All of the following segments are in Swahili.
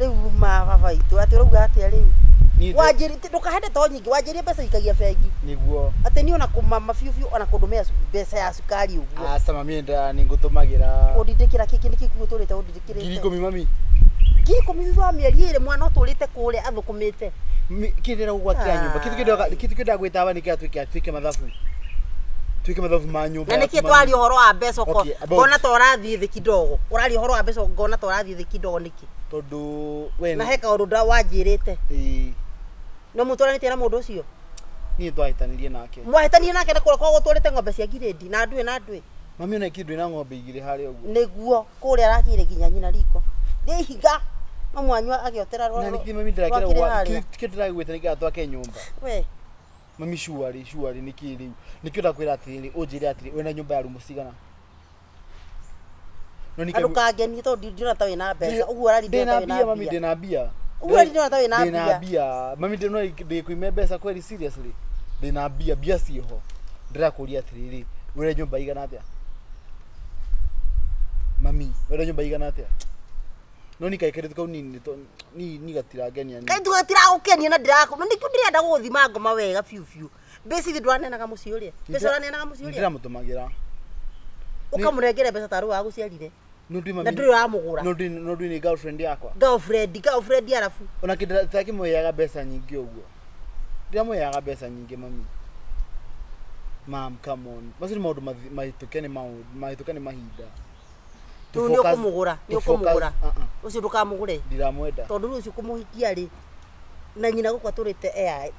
Riu baba itu ati uruga ati riu. Wajiri ndukahande to nyingi wajiri pesa ikagia bengi. Niguo. Ati ni ona kumama fiu ona kundumia pesa ya sukari uguo. Asa mami nda ningutumagira. Udindikira kiki niki guturite udindikire. Ngiri 10 mami. Ngiri 10 thwa mieri ire mwana uturite kure athukumite. Kindira gugwakia nyumba. Kitu kida gwitaba niki atwike mathabu. Twike mathabu ma nyumba. Na niki twari horo wa mbeca ko. Ngona to rathie thi kidogo. Urari horo wa mbeca ngona to rathie thi kidogo niki. Tondu we na heka undu nda wanjirite. No mutoranite na mundu ucio. Ni twahitanirie nake. Mwahitanirie nake na kwa gutwarite ngombe cia giredi na ndui. Mami ona kindu ina ngombe igire hari uguo. Niguo kuri arakire ginya nyina riko. Ni higa. No mwanywa agiotera roro. Na niki mami ndirakira kitira gwita niki atwake nyumba. We. Mami shuari niki riu. Niki ndakwira atiri unjire atiri wena nyumba ya rumu cigana. No niki ndukangeni to ndina tawe na mbeca. Uguo arari ndina tawe na mami ndina mbia. Uguo ndina tawe na mbia. Ndina mbia. Mami ndino ndikuime mbeca kweli seriously. Ndina mbia ciho. Ndirakuria atiri wena nyumba igana atia. Mami, wena nyumba igana atia. No nikaikirite kau ni gatirangenia ni. Kai tu gatiragukenia na ndirako. No niku ndirenda guthima ngoma wega fiu. Besi ndwanenaga muci uria. Besi uranenaga muci uria. Ndiramutumagira. Ukamurengere mbeca taru wa guciarire. No ndi mami. Na ndiri ramugura. No ndi ni girlfriend yakwa. Girlfriend arafu. Ona kitaki moyaga mbeca nyingi uguo. Ndiramoyaga mbeca nyingi mami. Mom, come on. Basi ni maundu mahitukene mahinda. Tu ni ukumugura, ucio ndukamugure. Ndiramwenda. Tondu rucio kumuhikia ri na nyina gukwa turite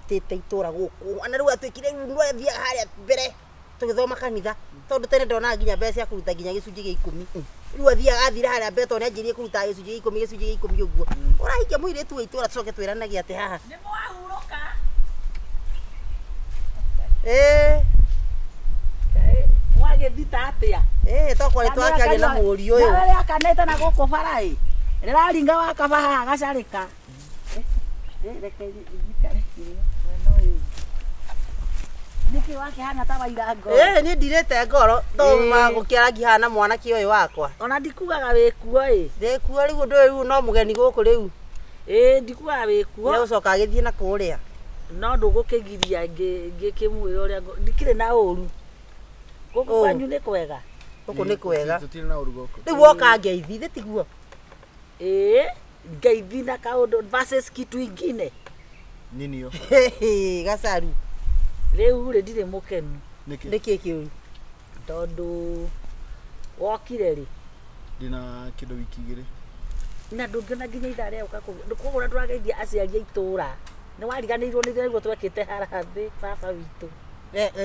tete itura guku. Ana riu atwikire ndu athia haria mbere. Tugithoma kanitha. Tondu tene ndona nginya mbeca ya kuruta nginya gicunji gia 10. Riu athira haria mbere tondu anjirie kuruta gicunji gia 10 uguo. Urahikia muiretu itura tucoke twiranagia ati haha. Ni mwahuruka. Mwagethita atia? Tokore twakiaria na muri uyu. Nare akanete na guku barai. Riraringa wakabaha gacarika. Reke igikare kirio. No yu. Niki wake hana tabaira ngoro. Ni ndirete ngoro to magukiarangi hana mwana ki uyu wakwa. Ona ndikugaga wikuo Ndikuo riu ndu riu no mugeni guku riu. Ndikugaga wikuo. Ni ucoka agithie na kuria. No ndugukigiria ngikimwira uria ndikire na uru. Guku kwanyu ni kwega. Guku ni kwega. Tutire na uru guku. Riu woka ngeithi tiguo. Ngeithi na kaundu versus kitu ingine. Nini yo? Gacaru. Riu ri ndire mukenu. Niki kiu. Tondu wokire ri. Ndina kindo wiki igiri. Na ndungiona nginya ithare uka kugura ndurageithia aciari aitura. Ni wariganirwo ni rĩu twekete harathi baba witũ.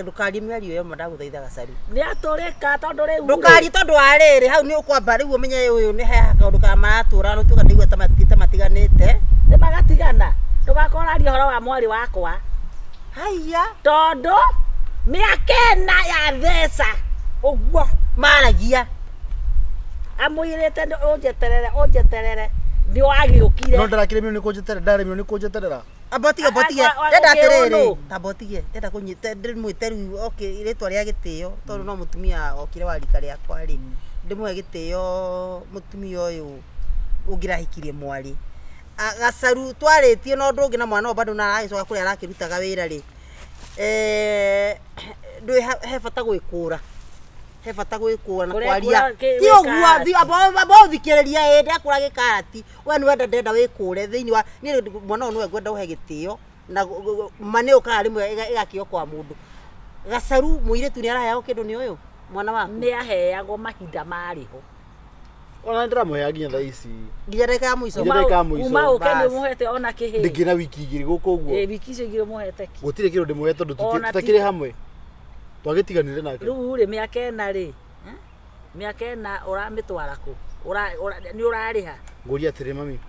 Ndukari mĩario yo ndagũthaitha Gacaru. Ni atũrĩka tondu rĩu. Ndukari tondu wa rĩrĩ hau ni ũkwamba rĩu ũmenye ũyũ ni he kaũndũ ka maratũra no tukandigua tamatiganĩte. Nĩ magatigana. Ndũgakoraria ũhoro wa mwari wakwa. Haiya. Tondu mĩaka ĩna ya theca. Ũguo maragia. Amwĩrĩte ũnjeterere. Ni wagiukire. No ndarakire ni kunjeterera ndaremio ni kunjeterera. Abotige ndenda atiriri tabotige ndenda kunyite ndimwite riu okay iretwa ria gitio tondu no mutumia okire wa rika riakwa ri ndimwe gitio mutumia uyu ungirahikirie mwari Gacaru twaritie no ndungi na mwana bado na aragicoka kuri arakirutaga wira ri ndui he bata gwikura he bata gwikura na kwaria ti uguo abo thikiriria ndakura gikarati we ni wenda ndenda wikure thiini wa ni mwana no ngwenda uhe gitio na mane ukara rimwe igakio kwa mundu Gacaru muiretu ni araheo kindu ni uyu mwana waku ni aheagwo mahinda mariho ona ndiramuhea nginya thaa ici nginya ndeka muico uma ukeni muhete ona kihi ndikira wiki igiri guku uguo wiki icio igiri muhete ki gutire kindu ndimuhe tondu tutakire hamwe twagitiganire nake riu ri miaka ena ri miaka ena uramitwara ku ni urariha nguria atire mami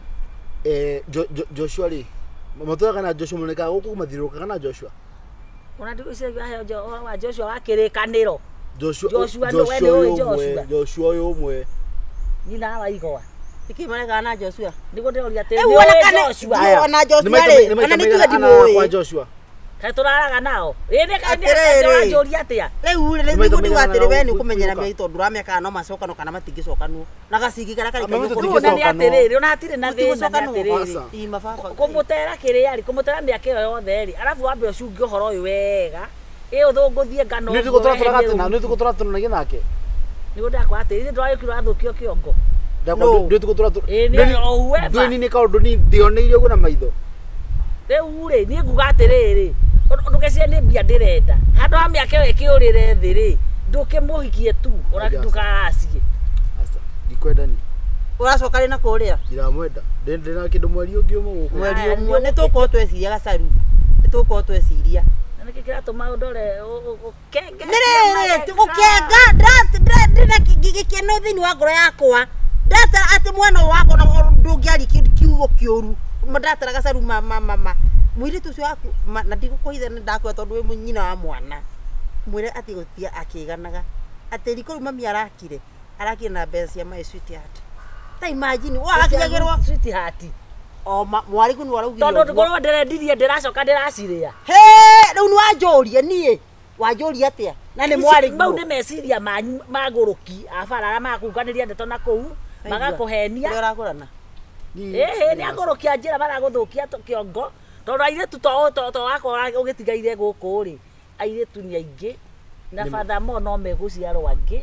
Joshua ri matoka kana Joshua muneka guku mathiruka kana Joshua ona ndiku icio aheo wa Joshua wakirikaniro Joshua uyu umwe nina wa igwa ikimareka na Joshua ndiko ndoria te Joshua ona Joshua ri ona nituge ndimoi kwa Joshua Kaĩ tũraraga nao. Ĩnĩ kaĩ njũria atĩa. Rĩu rĩu ni watĩrĩ we nĩ kũmenyera mĩeri tondũ ũramĩaka no macokano kana matingĩcokanwo. Na gacigi karĩa karĩ kũrĩ nĩ atĩrĩrĩ ona hatirĩ na thĩna atĩrĩrĩ. Ima baba. Kũmũtera kĩrĩa rĩ kũmũtera mĩaka ĩyo yothe rĩ. Arabu wambe ũcunge ũhoro ũyũ wega. Ũthũngũthie ngano. Nĩ tũgũtũratũranagia nake. Nĩguo ndakwa atĩrĩrĩ ndwagĩkirwo athũkio kĩongo. Ndio tũgũtũratũranagia nĩ kaũndũ ni ndioneire ũguo na maitho. Rĩu rĩ niĩ nguga atĩrĩrĩ ndũgecie nĩ mbia ndĩrenda handũ ha mĩaka ĩyo ĩkĩũrĩre thĩ rĩ ndũkĩmũhikie tu ndũkacie. Asa ndikwenda ni ũracoka rĩ na kũrĩa ndiramwenda ndĩna kĩndũ mweri ũngĩ ũmwe gũkũ mweri ũmwe nĩ tũkorwo tweciria gacaru nĩ tũkorwo tweciria na nĩkĩ kĩratũma ũndore ũkenge nĩrĩ ũkenga ndĩna gĩkeno thĩinĩ wa ngoro yakwa ndatara atĩ mwana wakwa ndũngĩari kiugo kĩũru ndatara gacaru mama mwĩrĩtu ũcio waku na ndigũkũhitha nĩ ndakwĩra tondũ wĩ nyina wa mwana mwĩre atĩ gũtia akĩganaga atĩ riko rĩu mami arakire na mbeca cia my sweetheart ta imagine wagakinyagĩrwo sweetheart o mwari kunu waraugire tondũ ngorwo ndĩrendirie ndĩracoka ndĩracirĩa rĩu nĩ wanjũria niĩ wanjũria atĩa na nĩ mwari mau nĩ meciria manyu magũrũki abarara makunganĩria ndeto na kũu magakũhenia ũragũrana nĩ agũrũkia njĩra maragũthũkia kĩongo tondũ airĩtu to wakora ũgĩtigaire gũkũ rĩ airĩtu nĩ aingĩ na batha mo no megũciarwo angĩ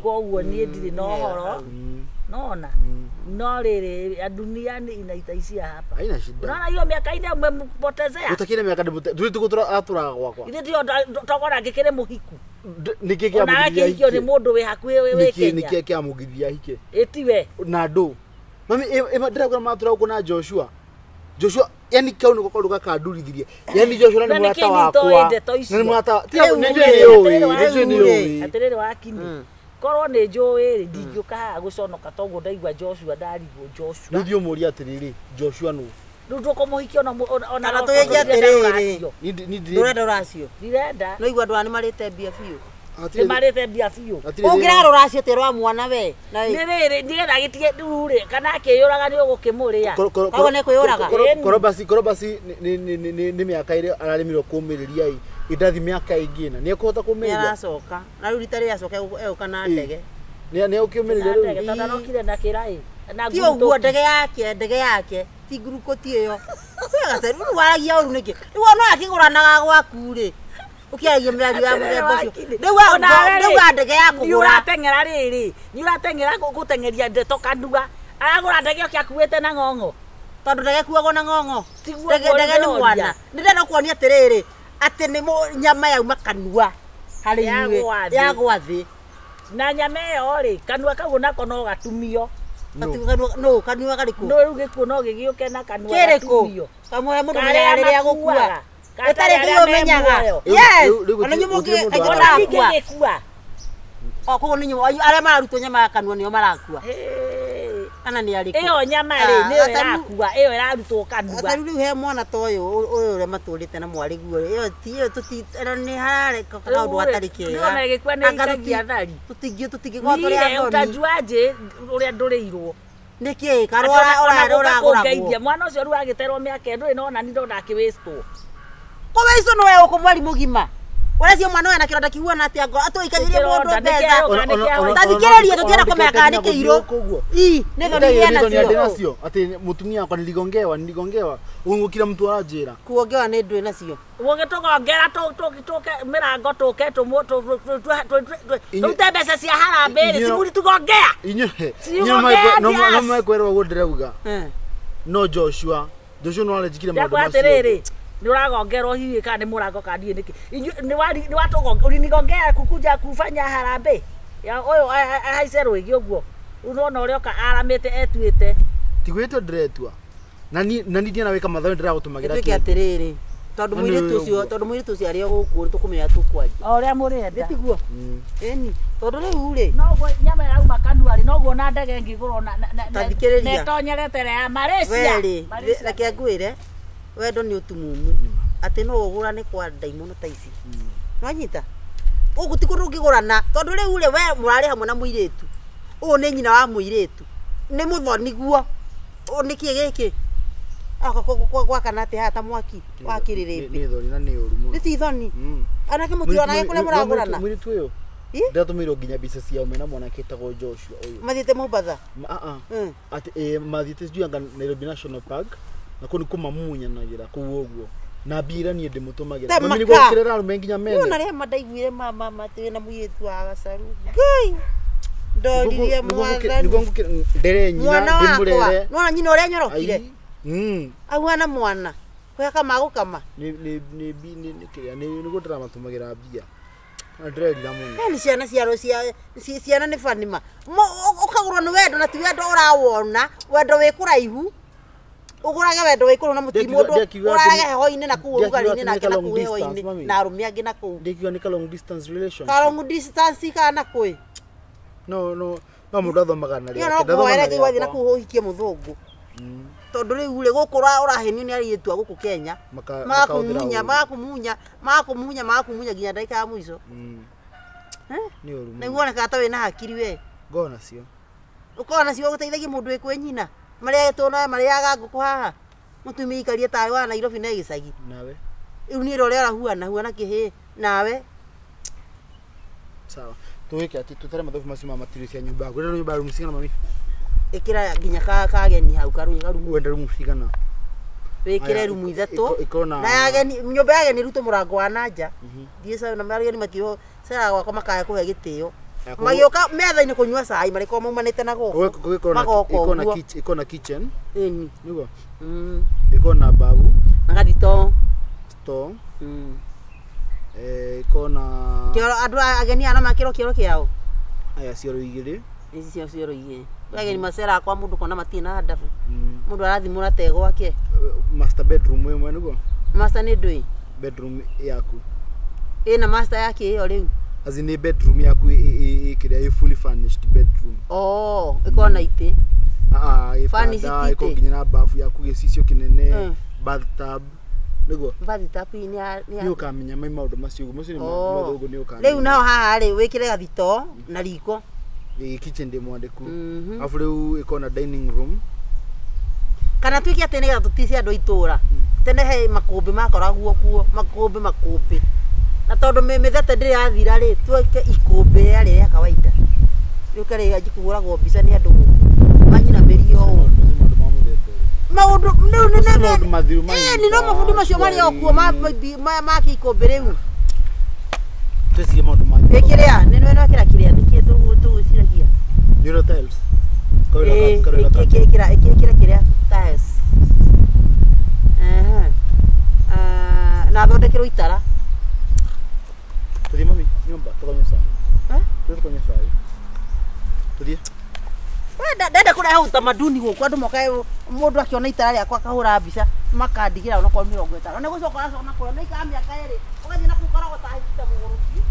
koguo niĩ ndirĩ na ũhoro nona no rĩrĩ dunia inaitaishia hapa haina shida unaona hiyo miaka ine umempotezea utakire miaka tũtũgũtũratũraga gwakwa ithe ndio togora ngĩkĩrĩ mũhiku nĩkĩ kĩa mũgithia hike nĩ mũndũ wĩ hakuhĩ wĩ Kenya nĩkĩ kĩa mũgithia hike ĩtiwe na ndũ mami ndĩragũra matura huko na Joshua yani kau niko kaundu gakandurithirie yani Joshua ni mwata wakwa ni mwata atiriri wakini korwo nĩ njũĩ ndingĩũka haha gũconoka toguo ndaigua Joshua ndarigwo Joshua nĩthiĩ ũmũria atĩrĩrĩ Joshua nũ rĩu ndũkũmũhikia ona tũgĩkia atĩrĩrĩ ndũrenda rũracio ndirenda no igua andũ nĩ marĩte mbia biũ nĩ marĩte mbia biũ ũngĩra rũracio tĩ rwa mwana we nĩ rĩrĩ nĩgetha gĩtige rĩu kana akĩyũraga nĩ ũgũkĩmũrĩa koguo nĩ kwĩyũraga korobasi nĩ mĩaka ĩrĩa ararĩmirwo kũmĩrĩria idathi miaka ingine ni kuhota kumeria aracoka na rĩu rita rĩrĩa acoka euka na ndege ni ukiumeria rĩu tata nokire na kĩrai na ti ũguo ndege yake ti nguruko ti ĩyo wega sasa rĩu waragia ũru nĩkĩ rĩu no akĩgũranaga gwaku rĩ ukiaria mĩario ya mũthemba ũcio rĩu ndege ya kũgũra ũrateng'era rĩrĩ ni ũrateng'era gũteng'eria ndeto kanduga aragũra ndege ũkĩakuĩte na ng'ong'o tondũ ndege kuagwo na ng'ong'o ndege nĩ mwana ndĩrenda kuonia atĩrĩrĩ atĩ nĩ nyama yauma kanua harĩ inyuĩ ya gwathĩ na nyama ĩyo rĩ kanua kau nako no gatumio no kanua karĩkũ no rĩu gĩkuũ no gĩgĩũke na kanua gatumio kamwe mũndũ menyaga rĩrĩa gũkua ũtarĩ kĩo menyaga yes ona nyũmũ ngĩgĩkua koguo nĩ nyũmũ arĩa mararutwo nyama ya kanua nĩo marakua ana nĩ arĩkũ ĩyo nyama rĩ nĩyo ĩrakua ĩyo ĩrarutwo kanua rĩu he mwana ta ũyũ ũrĩa matũrĩte na mwarĩ guo ĩyo ti nĩ harareka kaũndũ gatarĩ kĩega ndona gĩkua nĩ ikagia thari tũtingĩkorwo tũrĩ athoni ũtanjua njĩ ũrĩa ndũrĩirwo nĩkĩ karũragũragwo mwana ũcio rĩu agĩterwo mĩaka ndũrĩ nona ni ndona akĩwĩstwo kũwĩstwo nĩ wewe ũkũmwari mũgima ũrĩa mwana we na kĩronda kihuana atĩa ngo atũikagĩrie mũndũ mbeca tathikĩrĩrie tũtienda kũmenya kana nĩ kĩirũ nĩ thoni nacio atĩ mũtumia wakwa niligongewa kila mtu anajira kuongewa nĩ ndũĩ nacio ũgĩtũgongera tũke mĩrango tũke tũrute mbeca cia harambĩ rĩ cimuri tũgongea inyuĩ mwekwerwo ũguo ndĩrauga no Joshua no arejikire maũndũ macio ni uragongerwo hihi kana ni murango kandi niki ni watogonga ulinigongea kukuja kufanya harambe ya oyo haicerwo igi uguo unaona uri oka aramite etuite tigwitwo ndiretua na ni ndina wika mathayo ndira gutumagira kiki atiriri tondu muiritu ucio ari gukuru tukumenya tukwaje oria murenda tiguo eni tondu riu ri noguo nyama ya uma kanuari noguo na ndege ngigurwo na netonyerete ya Malaysia reke ngwire wendo nĩ ũtumumu atĩ no ũgũrane kwa ndaimono ta ici nwanyita ũguo ti kũndũ ũngĩgũrana tondũ rĩu rĩ we mũrarĩ hamwe na mũirĩtu ũũ nĩ nyina wa mũirĩtu nĩ mũthoni guo nĩkĩ gĩkĩ Kwa kanate hata mwaki wakiriripi. Ni thoni na ni uru mu. Ni ti thoni. Anake mutirona ge kule muragurana. Mwiri tuyo. Ndatumiro nginya bica cia umena mwanake etagwo Joshua uyu. Mathite Mombasa. Ati mathite sijui Nairobi National Park na kuni kumamunyanagira kuo uguo. Na bira ni ndimutumagira. Mami ni gwikirira arume nginya mene. Nona ria madaiguire mama mate na muyetu agacaru. Ngai. Ndoririe mwathani. Niguo ngukira ndere nyina ndimurere. Nona nyina uria nyorokire. Aguana mwana. Kwa kama gukama. Ni kiria ni gutara matumagira bia. Ndrerira muno. Ni ciana ciaro ciana ni fanima. Ukagurwo ni wendo na ti wendo urawona, wendo wikuraihu. Ugurage wendo wikuru na muti mundu urage heho-ini na kuo ugari-ini na kena kuo heho-ini na arumia angi na kuo. Ndikiwa ni ka long distance relationship. Ka long distance kana kwi. No mundu athomaga na ria. Ndathoma wathi na kuo uhikie muthungu. Tondu riu ri gukura urahenio ni aritu guku Kenya. Makumunya ginya ndaika ya mwiso. Ni uru. Na nguoneka ta wina hakiri we. Ngona cio. Ukona cio guteithagia mundu ikwenyina. Maria tona maria nguku haha. Mutumi ikarie tayo wa Nairobi na gicagi. Nawe. Riu ni rore huana kihi nawe. Sawa. Tuweke ati tutare mathofu masima matiri cia nyumba yako. Rero nyumba rumu cigana mami? Ikira ginya kageni hau karumu. Wenda rumu cigana? Wikire rumu ithatu. Na yageni nyumba yageni ruto murango wa nanja. Ndiesa na marigeni makio sera gwakwa makaya kuhe gitio. Magioka metha-ini kunyua cai mariko maumanite nago. Ikona kitchen. Niguo. Ikona babu. Na gathito. Store. Ikona kioro andu ageni ana makiro kioro kiao. Aya cioro igiri. Ici cioro igiri. Ageni macera kwa mundu kona matina hadafu. Mundu arathimura te gwake. Master bedroom imwe niguo. Master ni ndui. Bedroom yaku. Ina master yake iyo riu. As in a bedroom yaku a fully furnished bedroom. Ikona ite. Furnished iko nginya na bafu yaku gicicio kinene, bathtub. Niguo. Bathtub ni ukamenya mai maundu macio ni mathugu ni ukamenya. Riu naho haha ri wikire gathito na riko. Kitchen ndi mwandeku. Afu riu ikona dining room. Kana twiki atene ga tutisi andu itura. Tene he makumbi makoragwo kuo, makumbi. Na tondu mithete ndiri athira ri tweke ikumbi yari ya kawaida. Riu kare ajikuguragwo mbica ni andu manyina mirio. Maundu mathiru ni no mabundi macio mari okuo ma ikumbi riu. Twesigie maundu manyu. Ikiria ni no kira kiria niki tu ciragia. Euro tiles. Kira tiles. Na thondekirwo itara. Tuthie mami nyumba tukonywa cai. Tukonywa cai. Tuthie. Ndenda kureha utamaduni guku andu mokae mundu akiona itara riakwa kahura mbica makandigira ona kwa 50. Na gucoka ona kura na ika miaka eri ugathie na kukoragwo ta hita muguruki.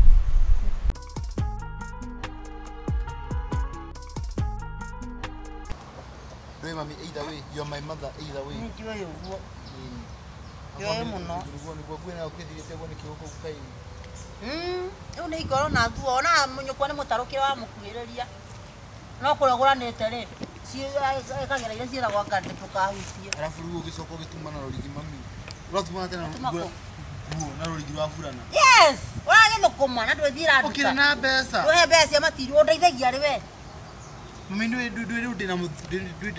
Hey mami, either way, you're my mother, either way. Ni kiyo uguo. Yo muno. Niguo kwina ukithirite gwo nikiuko gukai. Riu ni ikoro na thu ona munyukwa ni mutarukire wa mukuhiriria. No kurogoranite ri. Kagera ile ciira gwa ngande tukahutie. Alafu riu ugicoka ugituma na rorigi mami. Uratuma tena nguo na rorigi rwa burana. Yes! Uragithukuma na ndwithira nduta. Ukire na mbeca. Wehe mbeca matirio ndeithagia ri we. Mami ndwi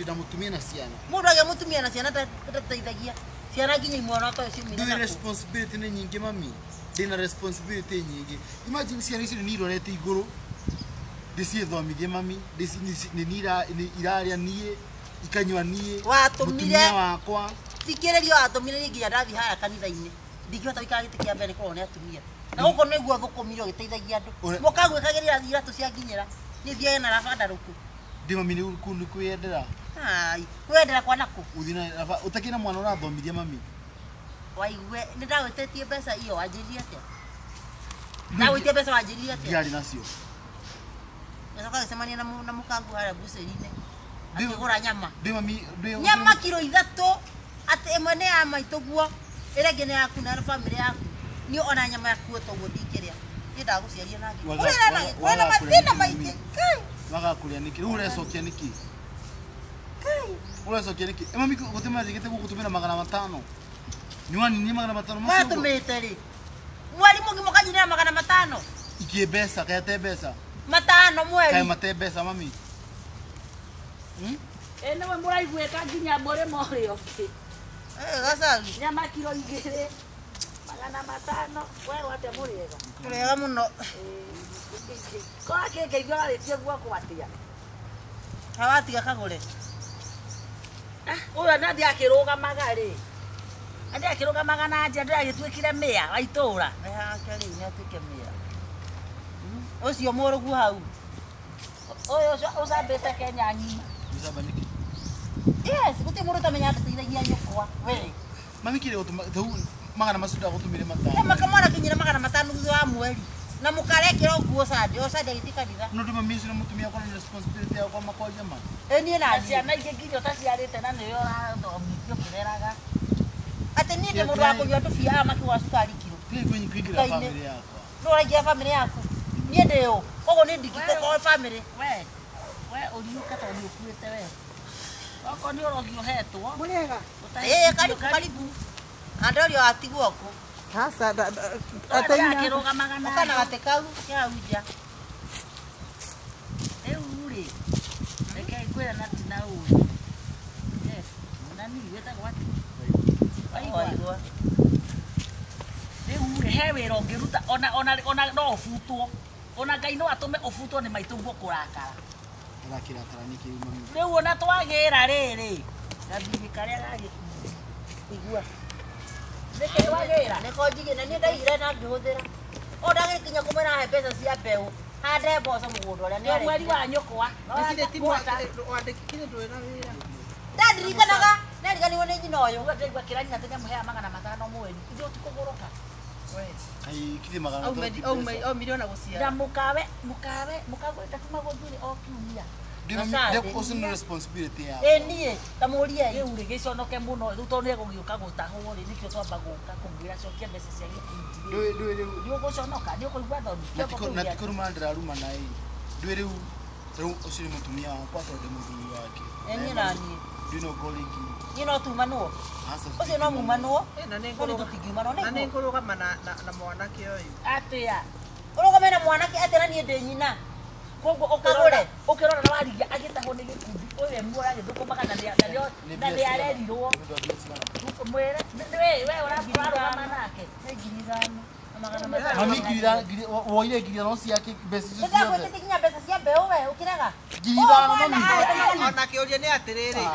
na mutumia na ciana. Mundu age mutumia na ciana tateithagia. Ciana nginya imwana to cio mina. Ndwi responsibility ni nyingi mami. Ndina responsibility nyingi. Imagine ciana ici ni irorete iguru. Ndisi thomithie mami, ni iraria nie, ikanywa nie. Watumire wakwa. Tikiririo atumire nginya ndathi haya kanitha-ini. Ndingihota wikara gitikia mbere korwo ni atumia. Na guko niguo thukumirio giteithagia andu. Mukagwikagiria iratu cia nginyira. Ni thiaga na rabanda ruku. Ndi mami ni kunu kwendera. Ai, kwendera kwa naku. Uthina utakina mwana urathomithia mami. Waigue ni ndagwetetie mbeca iyo wanjiria atia. Ndagwetie mbeca wanjiria atia. Ndiari nacio. Nacoka gicemania na mukangu haria buceri-ini. Akigura nyama. Ndi mami, nyama kilo 3 ati imwe ni ya maituguo ire ngi ni yaku na family yaku. Ni ona nyama yaku toguo ndikiria. Ni ndaguciaria na ngi. Urira na ngi. Kwena matina maingi. Wagakuria niki. Riu urecokia niki. Uraso kiriki. Mami gutema rigite gukutumira 500. Nyuani ni 500 Mwa tumite ri. Mwalimu ngimukanyira 500. Ikie besa kaya te besa. 5 mweri. Kaya mate besa mami. Ene we muraigwe kanginya mbore more oke. Gasa. Nyama kilo 2. 500. Wewe wate muriega. Kurega muno. Kwa keke igora letie gwa kwatia. Hawatiga kagure. Uyo nathi akirugamaga ri. Andi akirugamaga na nje ndio agitwikire mia wa itura. Ehake ri ni atike mia. Ucio murugu hau. Uyo usambete Kenya nyima. Usabaniki. Yes, guti muru tamenya atitiragia nyokwa. We. Mami kire gutuma thau magana masuda gutumire matano. Kama kamara kinyira 500 thutha wa mweri. Na mukarekera nguo sadi, osadi agitikaniza. No nduma misi no mutumia kwa responsibility ya kwa makoja man. Eni na Ciana ingĩ nginya ũtaciarĩte na nĩyo ũrathomithio kĩreraga. Ati ni ndi mundu wa kunywa tubia maki wa sukari kilo. Kile kwenye kuingira family yako. No uragia family yako. Ni ndi yo. Kogo ni ndikite kwa family. We ũriũka tondũ ũkuĩte we. Oko nĩ ũrogio hetwo. Munega. Karibu. Andorio atigwo ko. Hasa ataina akĩrũgamaga na kana gatekau kia uja. Rĩu-rĩ reke ngwĩra na ti na ũru. Nani wĩtagwo atĩa? Waigua. Rĩu-rĩ he wĩra ũngĩruta ona no ũbutwo. Ona Ngai no atũme ũbutwo nĩ maitũguo kũrakara. Arakirakara niki mami. Rĩu ona twagĩra rĩrĩ. Gathiri karĩa gagĩkuo. Igua. Reke twagĩra. Niko njige na ni ndaire na ngĩhũthĩra. O ndagĩkinya kũmera he mbeca cia mbeũ. Hande mboco mũgũnda ũrĩa nĩ mweri wa nyũkwa. Ndicire timu wandĩkire ndũrĩ na wĩra. Ndandirikanaga, ndaririkanirwo nĩ nyina ũyũ. Ũgateigua kĩranyina tene mũhea 500 mweri. Ithuĩ ũtikũgũrũka. Ai kile magana. Au milioni gũciara. Na mũkagwĩte kuma gũthuri o kiumia. Ndio usun responsibility ya. Niĩ tamũria Rĩu rĩ gĩconoke mũno rĩu tondũ nĩegũgĩũka gũtahwo rĩ nĩkĩo twamba gũka kũmwĩra cokia mbeca cia gĩkundi. Nĩ ũgũconoka nĩ ũkũigua thoni. Na tikoruma ndiraruma na hii. Ndio rĩu ucio nĩ mutumia wakwa tondũ mũthuri wake. Niĩ na niĩ. Ndino goliki. Niĩ no tumanwo. Ucio no mumanwo. Na nĩ tũtingiumanwo nĩ. Na nĩ ngũrũgama na mwanake ũyũ. Atĩa. Ũrũgame na mwanake atĩ na niĩ ndĩ nyina. Koguo ũkĩrora na warigia agĩtahwo nĩ gĩkundi ũyũ muo agĩthũkũmaga na nĩarerirwo. Mwĩre we ũrarũgama nake. Nĩ 5,000. Mami ngiri woire ngiri no ciake mbeca icio ciothe. Ndio gũtikinya mbeca cia mbeũ we ũkĩrega. Ngiri 5 mami. Ona kĩũria nĩ atĩrĩrĩ.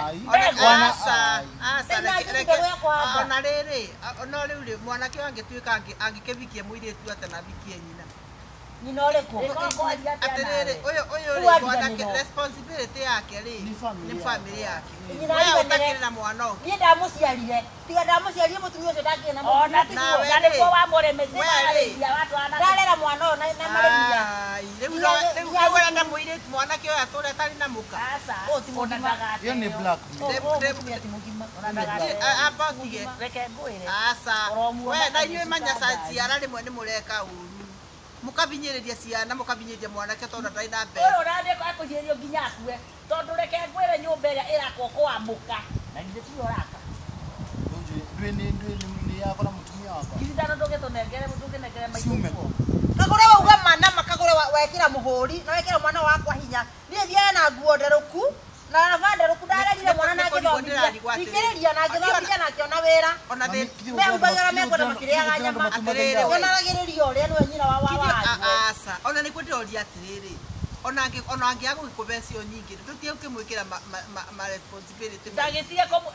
Ona rĩrĩ, ona rĩu rĩ mwanake angĩtuĩka angĩkĩvikia mũirĩtu atanavikie nyina. Nyina ũrĩkũ? Atĩrĩrĩ, ũyũ rĩ mwanake responsibility yake rĩ nĩ family yake. Wewe ũtakĩrĩ na mwana ũngĩ. Niĩ ndamũciarire. Tiga ndamũciarire mũtumia ũcio ndakĩrĩ na mwana. Ona nĩguo wa mũremethia watwana. Ndarera mwana ũyũ na maremia. Rĩu ũrenda mũirĩtu mwanake ũyũ atũre atarĩ na mũka. Ona ndagate. Hiyo ni black. Abatige. Reke ngwĩre. Asa. We na inyuĩ manyaca ciara rĩmwe nĩ mũreka ũru. Mũkavinyĩrĩria ciana mũkavinyĩrĩria mwanake tondũ ndarĩ na mbeca. Ũyũ ũrathiĩ akũhinyĩrio nginya akue tondũ reke ngwĩre nyũmba ĩrĩa ĩrakwo kwamũka na githĩ tiyo ũraka. Ndui yako na mutumia wako. Githĩ ndũgĩtũnengere maitũguo. Kagũre wauga manama kagũre wekĩra mũhũri na wekĩra mwana wakwa hinya. Niĩ thiaga na nguo nderũku na naba nderũku ndarerire mwana na ngĩthomithia. Ikĩrĩria na ngĩthomithia na akĩona wĩra. Ona thĩ mehumbagĩra mekwenda makĩrĩaga nyama. Yonaragĩrĩria ũrĩa nĩwe nyina wa asa. Ona nĩ kwĩndĩroria atĩrĩrĩ. Ona angĩaga gũkũbecio nyingĩ tũtige ũkĩmwĩkĩra ma responsibility.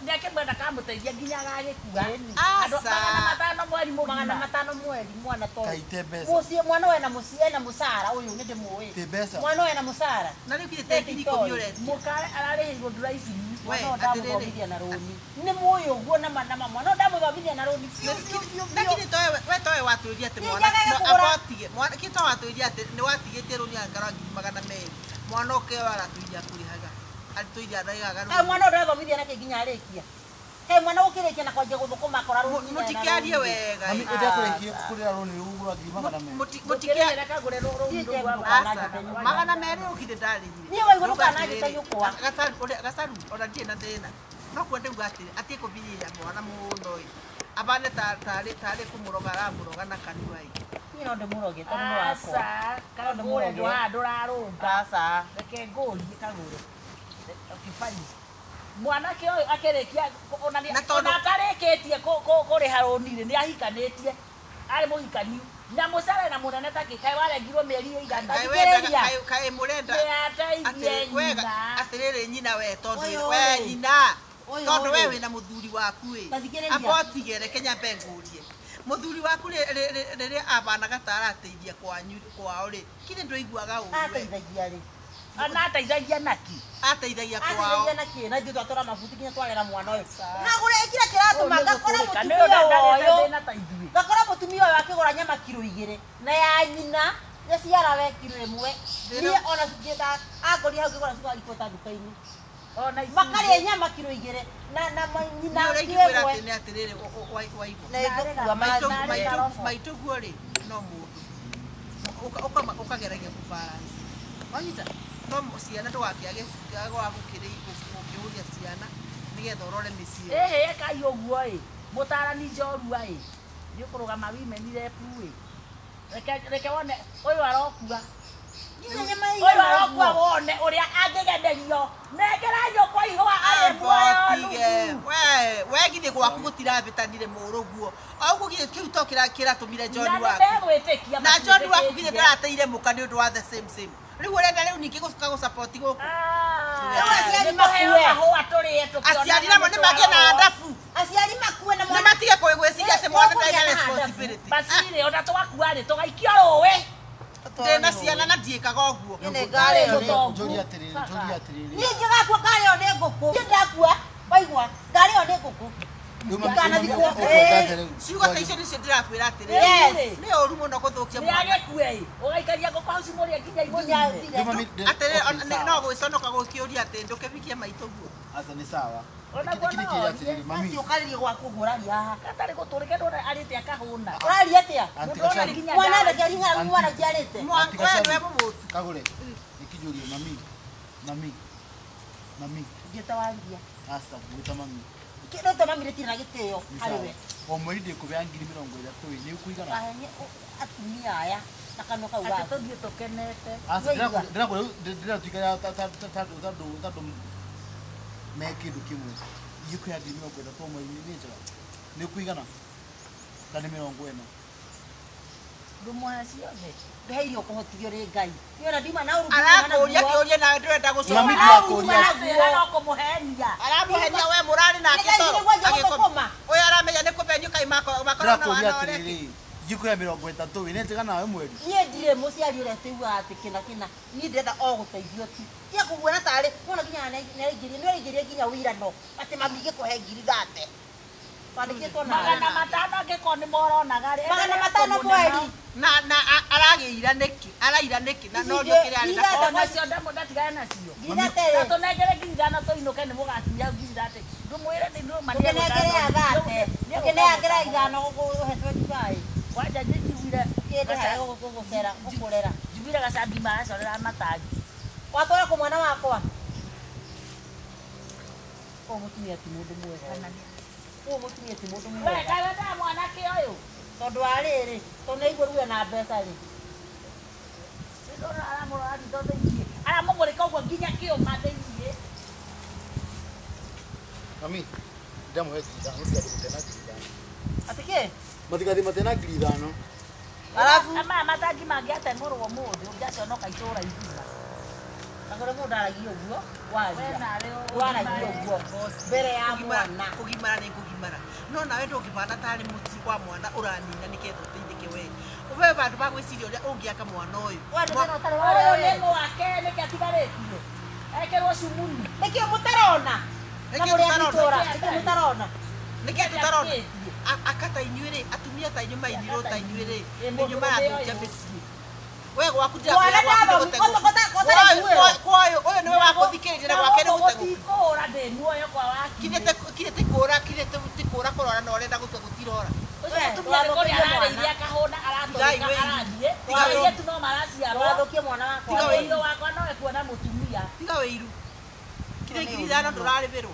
Ndakĩmwenda kamũteithia nginya agagĩkua. Asa. 500 mweri mũgima. 500 mweri mwana tondũ. Kaite mbeca. Mũciĩ mwana we na mũciĩ na mũcara ũyũ nĩ ndĩmũĩ. Te mbeca. Mwana we na mũcara. Na rĩu kĩrĩ tekini kũmĩũrete. Mũkare ararĩhĩirwo nduraicini. We atĩrĩrĩ na rũni. Nĩ mũĩ ũguo na mwana ndamũthomithia na rũni. Lakini we towe watũiria atĩ mwana abatige. Mwana kĩto watũiria atĩ nĩ watigĩtie rũni angara 200 mwana ũkeo aratũiria kũrĩhaga. Atũiria ndaigaga rũni. Mwana ũrĩa thomithia nake nginya arĩkia. He mwana ukireke na kwaje guthukuma akora runi. Mutikiarie wega. Mami ita kureki kurira runi ugura ngima kana me. Mutikiarie kagure magana mere ukide ndari. Ni wa iguru kana gitayukwa. Gasaru ona die na thina. No kwende ugati ati kubinyira mwana muno. Abane tare kumuroga ramuroga na kanwa iki. Ni no ndemuroge tondu no wako. Kagure ndwararunga. Asa. Reke ngori kagure. Ukifanya mwanake oyo akerekia ona atareketie kuri harunire ni ahikanitie ari muhikani na musare na munene takikai warengirwo mieri igana kai murenda atirire nyina we tondu we nyina tondu we wina muthuri waku apotigere Kenya bengurie muthuri waku riri abana gatara ateithia kwao ri kire ndũiguaga ũru ateithagia ri ana ateithagia naki ateithagia kwao ateithagia naki na ithuĩ twatwara mabuti kinya twagera mwana ũyũ nagũre kira kĩratũma ngakora mũtumia ũyũ akĩgũra nyama kiro 2 na ya nyina yaciara we kiro 1 niĩ ona cingĩta angoria hau ngĩgũra cukari kota nduka-inĩ ona makarĩa nyama kiro 2 na nyina kĩrĩkwĩra atĩ nĩ atĩrĩrĩ waigua maitũguo rĩ no mũndũ ũkageragia kũbalance wanyita no ciana ndũgakĩage gwa gũkĩũria ciana nĩgetha ũrore mĩciĩ kai ũguo mũtarani njorua nĩ ũkũrũgama women rep reke wone ũyũ arokua ũyũ arokua wone ũrĩa angĩgenerio nengera nyũkwa ihũa arĩ muoyo we githĩ gwaku gũtirabĩtanire mũrũguo oguo githĩ kĩu to kĩratũmire John waku na John waku githĩ ndarateire mũka nĩ ũndũ wa the same riu urenda riu ningĩ gũcoka support gũkũ aciari makue mahũa tũrĩe aciari namo nĩ magĩe na ndabu aciari makue na nĩ matige gwĩciria atĩ mwana ndaina responsibility basire ona tũgakua rĩ tũgaikio rũĩ ndĩna ciana na ndiĩkaga ũguo njũri atĩrĩrĩ niĩ ngĩgakua ngari ĩyo nĩ ngũkũ niĩ ndakua waigua ngari ĩyo nĩ ngũkũ ciugo ta icio nĩcio ndĩrakwĩra atĩrĩrĩ nĩ ũru mũno gũthũkia mwana nĩagĩkue ũgaikaria ngũkũ hau cimũrĩa nginya atĩrĩrĩ no gwĩconoka gũkĩũria atĩ ndũkĩbikie maitũguo asa ni sawa mami ũkarĩrie gwaku ngũraria haha gatarĩ gũtũrĩke ndona arĩte akahũna ũraria atĩa mwana ndakĩringa mwana njiarĩte we mũmũtu kagure nikijurie mami ngĩtawaria asa gwĩta mami kĩrĩte mami rĩtirĩ na gĩtĩo harĩ we o mweri ndĩkũbea 30,000 nĩ ũkũigana atumia aya na kanua kau gaku tũthiĩ tũkenete asa ndĩratuika ya tandũ me kĩndũ kĩmwe ikũya 30,000 mweri nĩ njega nĩ ũkũigana kana 40 ndũmũhe ciothe ndũheire ũkũhotithio nĩ Ngai nĩona ndima na ũrũmwe arakũria kĩũria nawe ndũrenda gũcoka no kũmũhenia aramũhenia we mũrarĩ nake toro ũyũ aramenya nĩ kũbenio kai makorwo na wana ũreki ikũya 30 nĩ njega nawe mweri niĩ ndirĩ mũciari ũrĩa tũiguaga atĩ kĩna niĩ ndĩrenda o gũteithio tu tia kũguona tarĩ wona nginya nĩaingĩria nginya wĩirano atĩ mami gĩkũhe 30,000 bandĩkĩtwo na 500 angĩkorwo nĩ moronaga rĩ 500 mweri na aragĩira nĩkĩ na no kĩrĩa arĩ ona cio ndatigane nacio nginya tere tũnengere 500 tũinũke nĩ mũgakinya 500 ndũmwĩre ũkĩneagĩra 500 gũkũhetwo ndibaĩ kwanja njiguire gũgũcera gũkũrera njiguire gacambi magacorera matangi watwara kũ mwana wakwa ũyũ mũtumia ti mũndũ mwega kaĩ wendaga mwanake ũyũ tondũ wa rĩrĩ tondũ nĩaigua ruo na mbeca rĩ ndona aramũrora thitho thĩiniĩ aramũmũrĩka ũguo nginya kĩũma thĩiniĩ mami ndamũhe 5,000 atĩ kĩ matigathi matena 5,000 arabu ama matangi mangĩateng'ũrwo mũndũ ũngĩaconoka itũũra igima agora mũndũ aragia ũguo waragia ũguo mbere ya mwana kũgimara nĩ kũgimara no nawe ndũngĩbana tarĩ mũti wa mwana ũranina nĩgetha ũteithĩke we ũbe bandũ ba gwĩciria ũrĩa ũngĩaka mwana ũyũ ũyũ nĩ mwake nĩkĩ atigarĩtio ekĩrwo cumuni nĩkĩo mũtarona na mũrĩa itũũra nĩkĩo mũtarona nĩkĩo tũtarona akata inyuĩ rĩ atumia ta inyuĩ mainirwo ta inyuĩ rĩ inyuĩ marathũkia mĩciĩ we gwaku ndira kwayo oyo niwe wakuthikiriria gwake ni gutegura ndi muoyo kwa waki kirete kura korora na urenda gutua gutirora iria kahona arathiĩ tiga tu no maraciarwo wathukie mwana wakwa wĩiro wakwa no ekuona mũtumia tiga wĩiru kire ngiri ithano ndũrarĩhĩrwo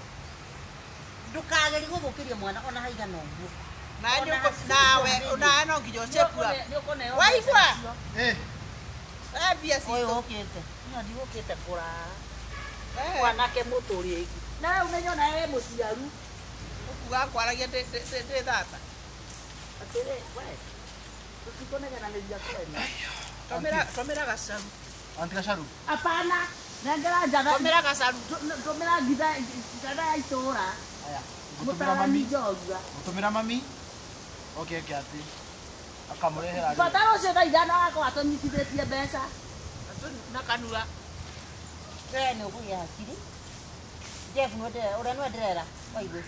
ndũkagerie gũthũkĩria mwana ona haigana ũguo nawe no nginya ũcepua waigua mbia ũyũ ũkĩte no ndigũkĩte kũrara mwanake mũtũrie igi na rĩu nĩnyona wĩ mũciaru ũkuga kwaragia ndĩ thata atĩrĩ we tũtikũnegenanĩria kwene tũmĩra gacaru Anti gacaru apana nengera njaga tũmĩra gacaru tũmĩra njara ya itũũra aya mũtarani njorua gutumira mami okay ati akamurehera batara ũcio thaa ithano wakwa tũnyitithĩtie mbeca na kanua we nĩ ũkũgĩa hakiri Jeff ũrĩa nĩwe ndĩrera waigua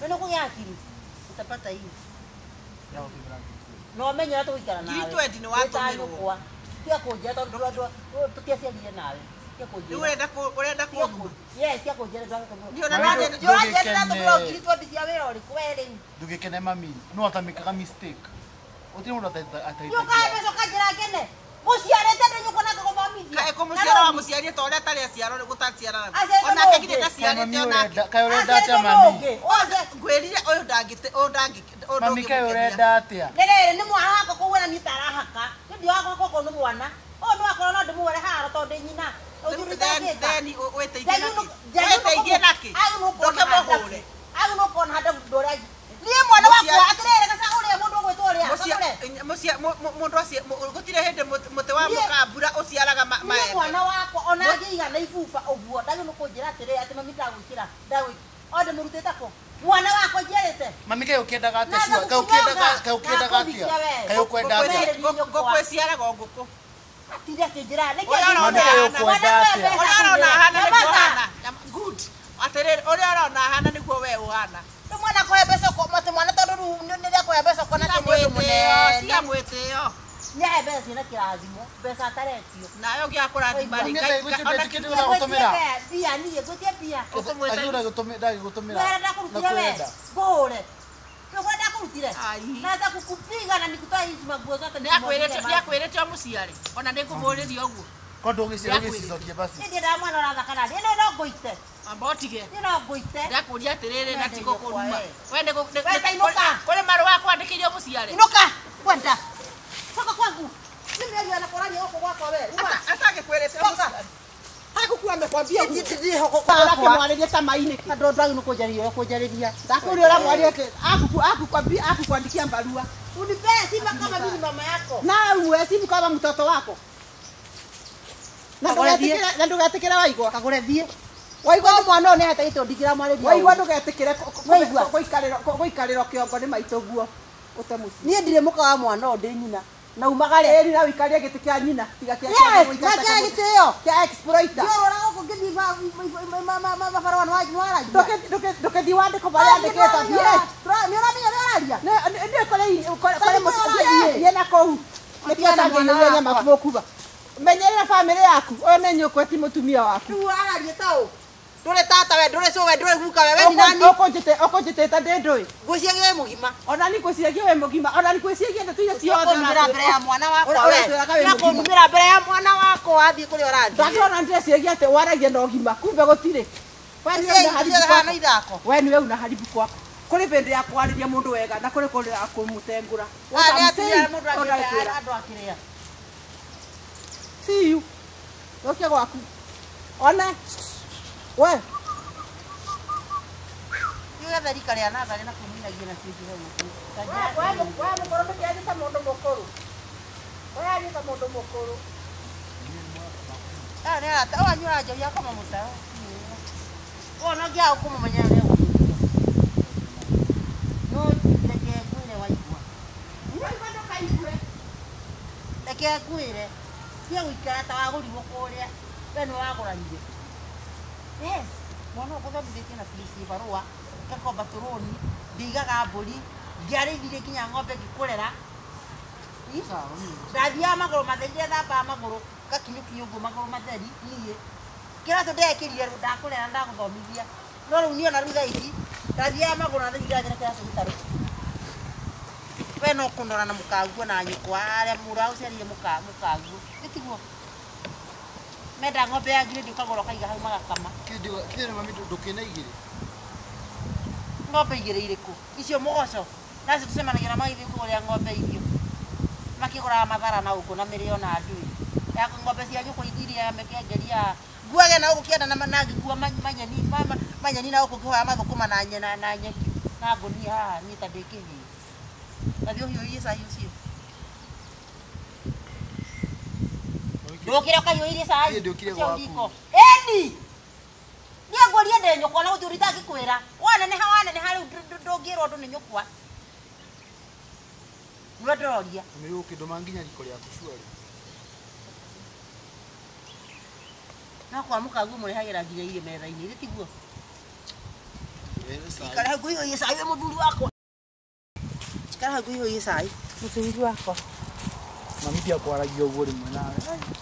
we nĩ ũkũgĩa hakiri utapata hii no menyera tũgũikara nawe ngiri 20 nĩ watũmĩrwo tia kũnjĩra tondũ tũtiaciarire nawe tia kũnjĩra urenda kuuma yes tia kũnjĩra ndũgĩkene ngiri 20 cia wĩra ũrĩkũ we rĩu ndũgĩkene mami no atamĩkaga mistake ũtirĩ mũndũ ataitagia ũkahebeca kanjĩra ngene mũciarĩte ndĩnyũkona kũgũthomithia kaĩ kũmũciara wa mũciari ta ũrĩa tarĩ aciarwo gũtaciarana onake nginya ndaciarĩte onake kaĩ ũrenda atĩa mami ngwĩrire ũyũ mami kaĩ ũrenda atĩa rĩrĩ nĩ mwana wakwa koguo na niĩ tarahaka nĩndĩ wakwa koko nĩ mwana ũyũ nĩ wakora no ndĩmũgũre haro tondũ nyina wĩteithie nakĩ ndũkĩmũhũre agũ nũkona handa ndũrĩa niĩ mwana wakwa atĩrĩrĩ gaca ũrĩa mũndũ ũgwĩtwo ũrĩa mũndũ acio gũtirĩ hĩndĩ mũtĩ wa mũkambura ũciaraga maembe mwana wakwa ona angĩigana ibuba ũguo ndagĩ nĩ kũnjĩra atĩrĩ atĩ mami ndagwĩkĩra othe mũrutĩte kũ mwana wakwa njerĩte mami kaĩ ũkĩendaga atĩa cua kaĩ ũkĩendaga atĩa kaĩ ũkwenda atĩa ngũkũ ĩciaraga o ngũkũ tinde akĩnjĩra ũrĩa arona hana nĩguo hana good atĩrĩrĩ ũrĩa arona hana nĩguo we ũhana mwana kwa mbeca kwa mwana tondũ rĩu nĩrĩa kwa mbeca kwa na tĩmwĩrĩ mũnene tia mwĩtĩo nĩ he mbeca ciĩna kĩrathimo mbeca ataretio nayo gĩa kũrathima rĩ bia niĩ ngwĩtie bia ndagĩgũtũmĩra ndakũrutire we ngũre nĩkwenda kũrutire naza kukupiga na nikutaishi maguo zote nĩakwĩrĩte o mũciari ona nĩngũmũrĩria ũguo kondo ũgĩcicokie basi nĩ ndĩra mwana ũrathaka nani ĩno no ngũite amba ũtige no ngũite ndakũria atĩrĩrĩ na tiko kũruma inũka kũrĩ marũa kwandĩkĩire mũciari inũka kwenda toka kwangu mimi anakorania huko kwako wewe atangĩkwĩrĩte mũciari hakukuwa amekwambia ndĩ hoko kwako mwarĩrie ta mainĩ kando ndagĩ nĩ kũnjarĩria ndakũria ũrĩa mwari akukwambikia barua unipea simu kama mimi mama yako na uwe simu kama mtoto wako na ndũgetĩkĩre waigua kagũre thiĩ waigua mwana ũyũ nĩahete ndikira mwarĩria waigua ndũgetĩkĩre gũikarĩrwo kĩongo nĩ maitũ guo ũte mũciĩ niĩ ndirĩ mũka wa mwana ũyũ ndĩ nyina na umagare na wikarie gĩtĩ kĩa nyina tiga kĩa gĩtĩo kĩa exploiter ndũkĩthiĩ wandĩko barĩa andĩkĩtwo thiĩ na kũu nĩkĩotangĩire nyama mũkuba menyerera bamĩrĩ yaku ũyũ nĩ nyũkwa ti mũtumia waku ndũrĩ tata we ndũrĩ cũwe ndũrĩ guka we ni nani ũkũnjĩtĩte ndĩ ndũĩ ngwĩciagia wĩ mũgima ona nĩ ngwĩciagia wĩ mũgima ona nĩ ngwĩciagia ndeto iria ciothe ũkũnumĩra mbere ya mwana wakwa we ũkũnumĩra mbere ya mwana wakwa wathiĩ kũrĩa ũrathiĩ ndakĩona ndĩreciagia atĩ waragia na ũgima kumbe gũtirĩ we nĩwe una haribu kwako kũrĩ bĩndĩ ya kwarĩria mũndũ wega na kũrĩ kũrĩ ya kũmũtengũra see you ũkia gwaku one we nĩgetha rika rĩa natharĩ na kũminagia na ciĩngĩ mũkũrũ ndũkĩandĩka mũndũ mũkũrũ ũyandĩka mũndũ mũkũrũ wanyu ũranjoria kama mũtao no ngĩaga kũmũmenya nĩ no reke ngwĩre waigua reke ngwĩre tia gũikara ta wagũrirwo kũrĩa we nĩ wagũranire yes mwana ũkũthomithĩtie na bici barũa ngakomba tũrũni ndĩigaga mbũri ndiarĩithire nginya ng'ombe ngĩkũrera Sawa mimi. Ndathia maguru matheri thamba maguru gakinyukinyu ngo maguru matheri niĩ kira to ndekirire ndakurera ndaguthomithia no riu niona rutha ici ndathia maguru na thira njira kira citaru we no kunora na mukaguo na nyukwa aria mura uciarire mukaguo gitiguo menda ng'ombe ya ngiri ndikagora kaiga hau magakama Kide mami ndukina igire ng'ombe igire iriku icio mugoco nacio tucemanagia na magithiĩ kũgũrĩra ng'ombe irio makĩgũraga mathara na ũkũ na mĩrĩo na ndui ya ng'ombe cia nyũkũ ithiria mĩkengeria nguage na ũkũ kĩenda na ngĩkua manyeni na ũkũ kĩhoya mathũkũma na nyena na nyeki na ngũnia haha niĩ ta ndĩkĩhĩĩ Tadi uhikie cai ucio. Ndokire ukahiũirie cai. Ndokire gwaku. Eni. Niĩ ngũrie ndĩ nyũkwa na gũthiĩ ũrita ngĩkwĩra. Waneneha rĩu ndũngĩrwo ndũ nĩ nyũkwa. Nĩwe ndĩroria. Nĩ ũkĩndũma nginya riko rĩaku cuarĩ. Na kwa mũkaguo mũrehagĩra nginya irio metha-inĩ, ĩrĩ tiguo. Ikara hau ngũhiũirie cai we mũthuri wakwa. Ikara hau ngũhiũirie cai mũthuri wakwa. Mami ndiakwaragia ũguo rĩmwe nawe.